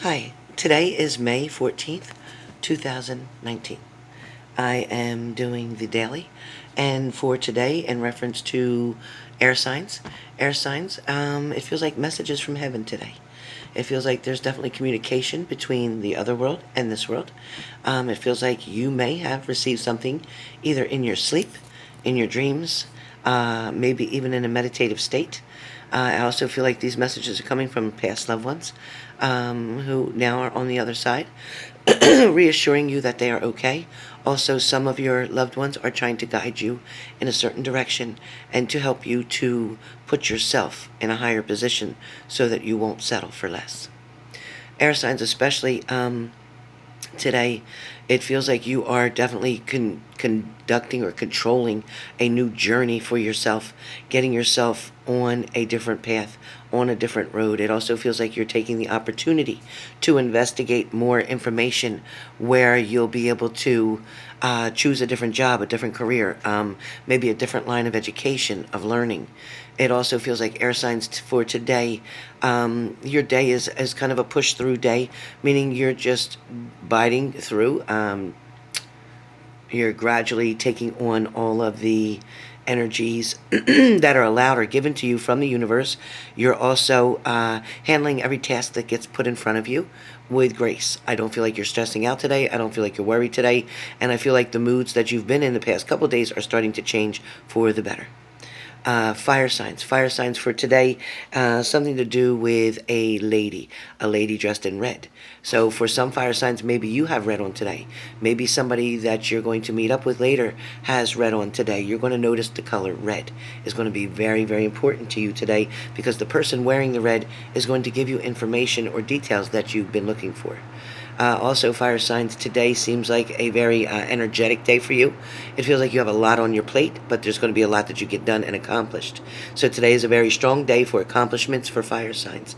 Hi, today is May 14th, 2019. I am doing the daily, and for today, in reference to air signs, it feels like messages from heaven today. It feels like there's definitely communication between the other world and this world. It feels like you may have received something either in your sleep, in your dreams, maybe even in a meditative state. I also feel like these messages are coming from past loved ones who now are on the other side, reassuring you that they are okay. Also, some of your loved ones are trying to guide you in a certain direction and to help you to put yourself in a higher position so that you won't settle for less. Air signs, especially today, it feels like you are definitely conducting or controlling a new journey for yourself, getting yourself on a different path, on a different road. It also feels like you're taking the opportunity to investigate more information where you'll be able to choose a different job, a different career, maybe a different line of education, of learning. It also feels like air signs for today, your day is kind of a push-through day, meaning you're just biding through. You're gradually taking on all of the energies that are allowed or given to you from the universe. You're also handling every task that gets put in front of you with grace. I don't feel like you're stressing out today. I don't feel like you're worried today. And I feel like the moods that you've been in the past couple of days are starting to change for the better. Fire signs. Fire signs for today, something to do with a lady dressed in red. So for some fire signs, maybe you have red on today. Maybe somebody that you're going to meet up with later has red on today. You're going to notice the color red is going to be very, very important to you today because the person wearing the red is going to give you information or details that you've been looking for. Also, fire signs, today seems like a very energetic day for you. It feels like you have a lot on your plate, but there's going to be a lot that you get done and accomplished. So today is a very strong day for accomplishments for fire signs.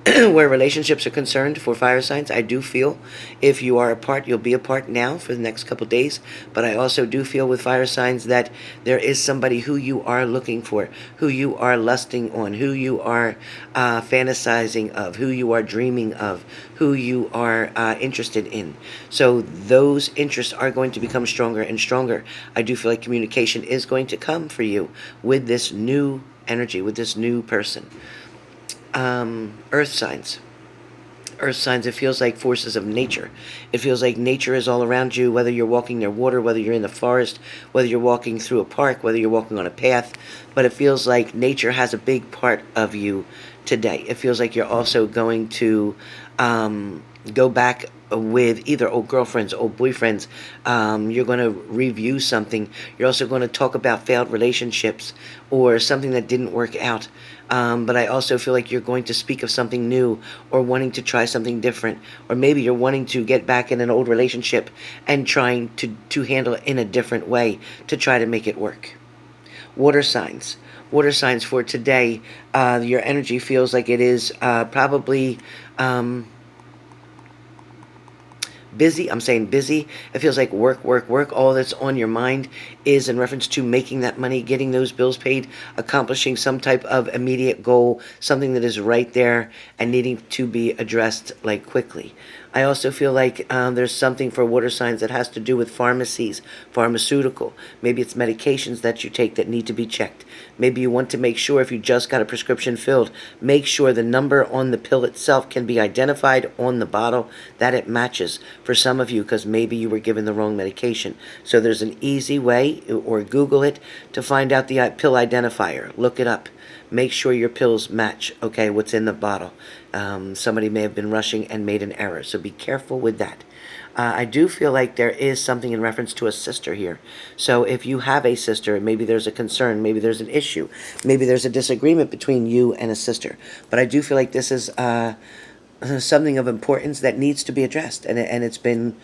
Where relationships are concerned for fire signs, I do feel if you are apart, you'll be apart now for the next couple days. But I also do feel with fire signs that there is somebody who you are looking for, who you are lusting on, who you are fantasizing of, who you are dreaming of, who you are interested in. So those interests are going to become stronger and stronger. I do feel like communication is going to come for you with this new energy, with this new person. Earth signs. Earth signs, it feels like forces of nature. It feels like nature is all around you, whether you're walking near water, whether you're in the forest, whether you're walking through a park, whether you're walking on a path. But it feels like nature has a big part of you today. It feels like you're also going to go back with either old girlfriends, old boyfriends. You're going to review something. You're also going to talk about failed relationships or something that didn't work out. But I also feel like you're going to speak of something new or wanting to try something different. Or maybe you're wanting to get back in an old relationship and trying to handle it in a different way to try to make it work. Water signs. Water signs for today, your energy feels like it is probably busy. I'm saying busy. It feels like work, work, work. All that's on your mind is in reference to making that money, getting those bills paid, accomplishing some type of immediate goal, something that is right there and needing to be addressed like quickly. I also feel like there's something for water signs that has to do with pharmacies, pharmaceutical. Maybe it's medications that you take that need to be checked. Maybe you want to make sure if you just got a prescription filled, make sure the number on the pill itself can be identified on the bottle, that it matches for some of you because maybe you were given the wrong medication. So there's an easy way, or Google it, to find out the pill identifier. Look it up. Make sure your pills match, okay, what's in the bottle. Somebody may have been rushing and made an error, so be careful with that. I do feel like there is something in reference to a sister here. So if you have a sister, maybe there's a concern, maybe there's an issue, maybe there's a disagreement between you and a sister. But I do feel like this is something of importance that needs to be addressed, and it's been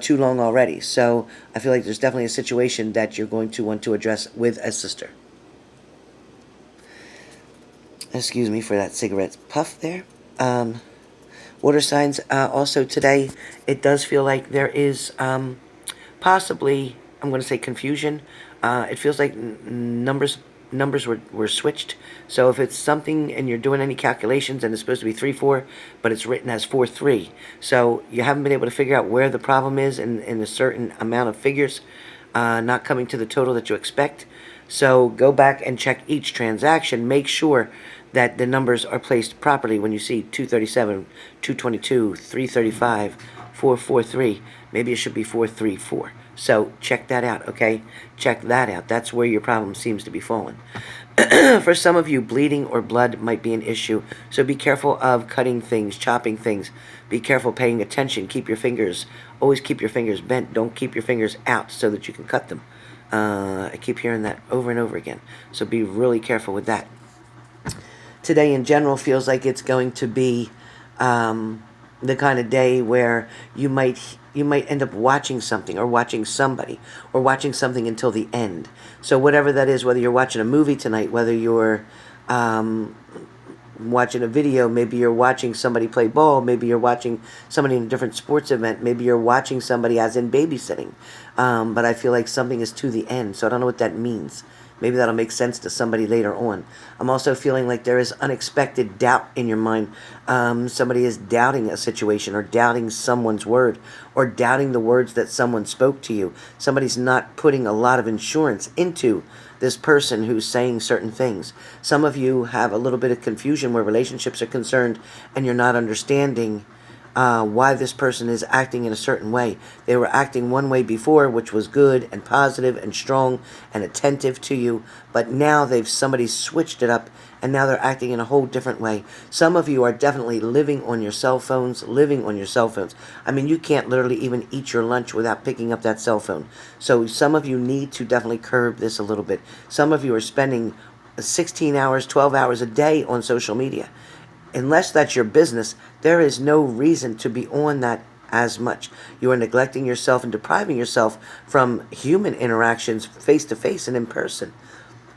too long already. So I feel like there's definitely a situation that you're going to want to address with a sister. Excuse me for that cigarette puff there. Water signs, also today, it does feel like there is possibly, I'm going to say confusion. It feels like numbers numbers were switched. So if it's something and you're doing any calculations and it's supposed to be 3-4, but it's written as 4-3, so you haven't been able to figure out where the problem is in a certain amount of figures not coming to the total that you expect. So go back and check each transaction. Make sure that the numbers are placed properly when you see 237, 222, 335, 443. Maybe it should be 434. So check that out, okay? Check that out. That's where your problem seems to be falling. For some of you, bleeding or blood might be an issue. So be careful of cutting things, chopping things. Be careful paying attention. Keep your fingers, always keep your fingers bent. Don't keep your fingers out so that you can cut them. I keep hearing that over and over again. So be really careful with that. Today in general feels like it's going to be the kind of day where you might end up watching something or watching somebody or watching something until the end. So whatever that is, whether you're watching a movie tonight, whether you're watching a video, maybe you're watching somebody play ball, maybe you're watching somebody in a different sports event, maybe you're watching somebody as in babysitting. But I feel like something is to the end, so I don't know what that means. Maybe that'll make sense to somebody later on. I'm also feeling like there is unexpected doubt in your mind. Somebody is doubting a situation or doubting someone's word or doubting the words that someone spoke to you. Somebody's not putting a lot of insurance into this person who's saying certain things. Some of you have a little bit of confusion where relationships are concerned and you're not understanding why this person is acting in a certain way. They were acting one way before, which was good and positive and strong and attentive to you, but now somebody's switched it up and now they're acting in a whole different way. Some of you are definitely living on your cell phones. I mean, you can't literally even eat your lunch without picking up that cell phone. So some of you need to definitely curb this a little bit. Some of you are spending 16 hours, 12 hours a day on social media. Unless that's your business, there is no reason to be on that as much. You are neglecting yourself and depriving yourself from human interactions face to face and in person.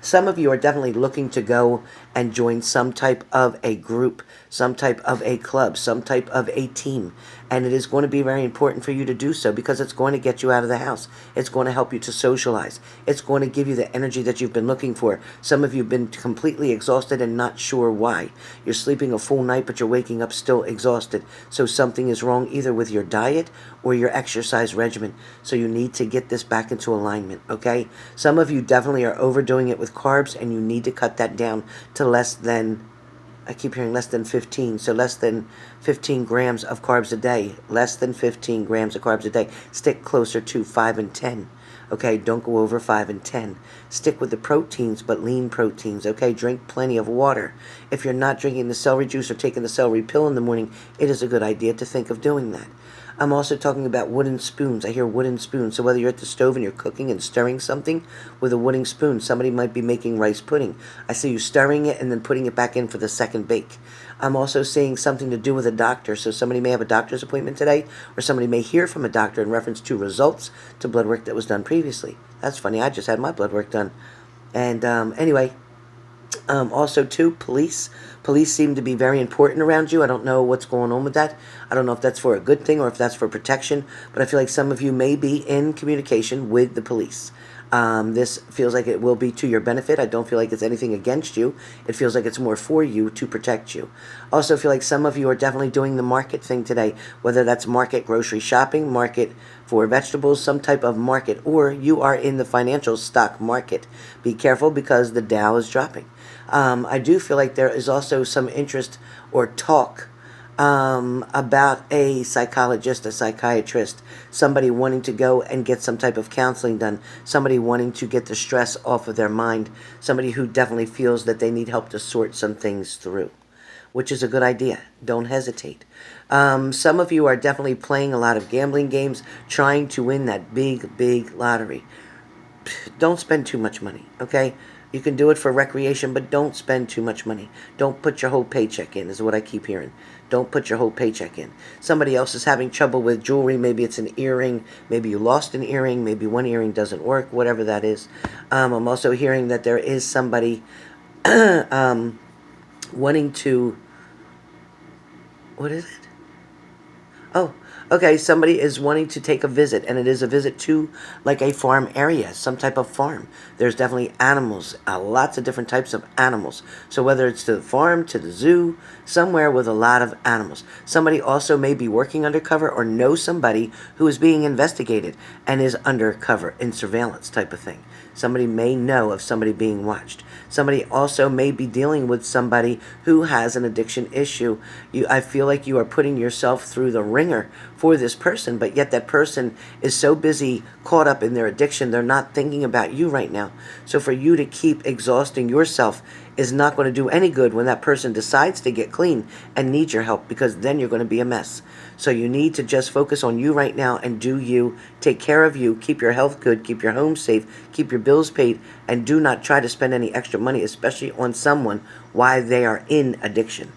Some of you are definitely looking to go and join some type of a group, some type of a club, some type of a team. And it is going to be very important for you to do so because it's going to get you out of the house. It's going to help you to socialize. It's going to give you the energy that you've been looking for. Some of you have been completely exhausted and not sure why. You're sleeping a full night, but you're waking up still exhausted. So something is wrong either with your diet or your exercise regimen. So you need to get this back into alignment, okay? Some of you definitely are overdoing it with carbs, and you need to cut that down to less than, I keep hearing less than 15, so less than 15 grams of carbs a day. Less than 15 grams of carbs a day. Stick closer to 5 and 10. Okay, don't go over 5 and 10. Stick with the proteins, but lean proteins. Okay, drink plenty of water. If you're not drinking the celery juice or taking the celery pill in the morning, it is a good idea to think of doing that. I'm also talking about wooden spoons. I hear wooden spoons. So whether you're at the stove and you're cooking and stirring something with a wooden spoon, somebody might be making rice pudding. I see you stirring it and then putting it back in for the second bake. I'm also seeing something to do with a doctor. So somebody may have a doctor's appointment today, or somebody may hear from a doctor in reference to results to blood work that was done previously. That's funny. I just had my blood work done. And anyway, also, too, police. Police seem to be very important around you. I don't know what's going on with that. I don't know if that's for a good thing or if that's for protection, but I feel like some of you may be in communication with the police. This feels like it will be to your benefit. I don't feel like it's anything against you. It feels like it's more for you to protect you. Also feel like some of you are definitely doing the market thing today, whether that's market grocery shopping, market for vegetables, some type of market, or you are in the financial stock market. Be careful because the Dow is dropping. I do feel like there is also some interest or talk about a psychologist, a psychiatrist, somebody wanting to go and get some type of counseling done, somebody wanting to get the stress off of their mind, somebody who definitely feels that they need help to sort some things through, which is a good idea. Don't hesitate. Some of you are definitely playing a lot of gambling games, trying to win that big lottery. Don't spend too much money, okay? You can do it for recreation, but don't spend too much money. Don't put your whole paycheck in, is what I keep hearing. Don't put your whole paycheck in. Somebody else is having trouble with jewelry. Maybe it's an earring. Maybe you lost an earring. Maybe one earring doesn't work, whatever that is. I'm also hearing that there is somebody wanting to, what is it? Oh, okay. Somebody is wanting to take a visit, and it is a visit to like a farm area, some type of farm. There's definitely animals, lots of different types of animals. So whether it's to the farm, to the zoo, somewhere with a lot of animals. Somebody also may be working undercover or know somebody who is being investigated and is undercover in surveillance type of thing. Somebody may know of somebody being watched. Somebody also may be dealing with somebody who has an addiction issue. I feel like you are putting yourself through the ringer for this person, but yet that person is so busy caught up in their addiction, they're not thinking about you right now. So for you to keep exhausting yourself is not going to do any good when that person decides to get clean and needs your help, because then you're going to be a mess. So you need to just focus on you right now and do you. Take care of you. Keep your health good. Keep your home safe. Keep your bills paid. And do not try to spend any extra money, especially on someone while they are in addiction.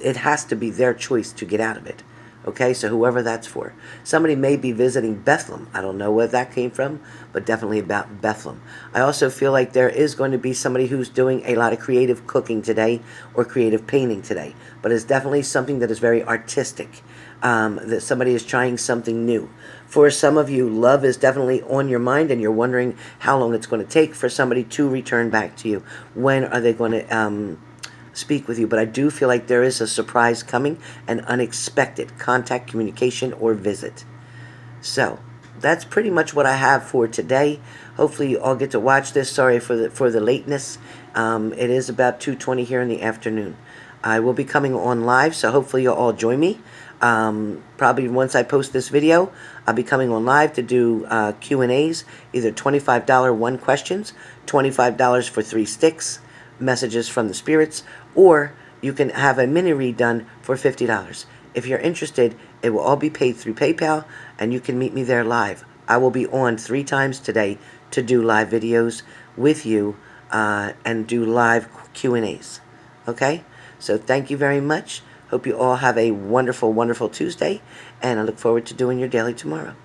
It has to be their choice to get out of it. Okay, so whoever that's for. Somebody may be visiting Bethlehem. I don't know where that came from, but definitely about Bethlehem. I also feel like there is going to be somebody who's doing a lot of creative cooking today or creative painting today, but it's definitely something that is very artistic, that somebody is trying something new. For some of you, love is definitely on your mind, and you're wondering how long it's going to take for somebody to return back to you. When are they going to speak with you? But I do feel like there is a surprise coming, an unexpected contact, communication, or visit. So that's pretty much what I have for today. Hopefully you all get to watch this. Sorry for the lateness. It is about 2:20 here in the afternoon. I will be coming on live, so hopefully you'll all join me. Probably once I post this video, I'll be coming on live to do Q&As, either $25 one questions, $25 for 3 sticks, messages from the spirits, or you can have a mini read done for $50. If you're interested, it will all be paid through PayPal, and you can meet me there live. I will be on 3 times today to do live videos with you and do live Q&As. Okay? So thank you very much. Hope you all have a wonderful, wonderful Tuesday, and I look forward to doing your daily tomorrow.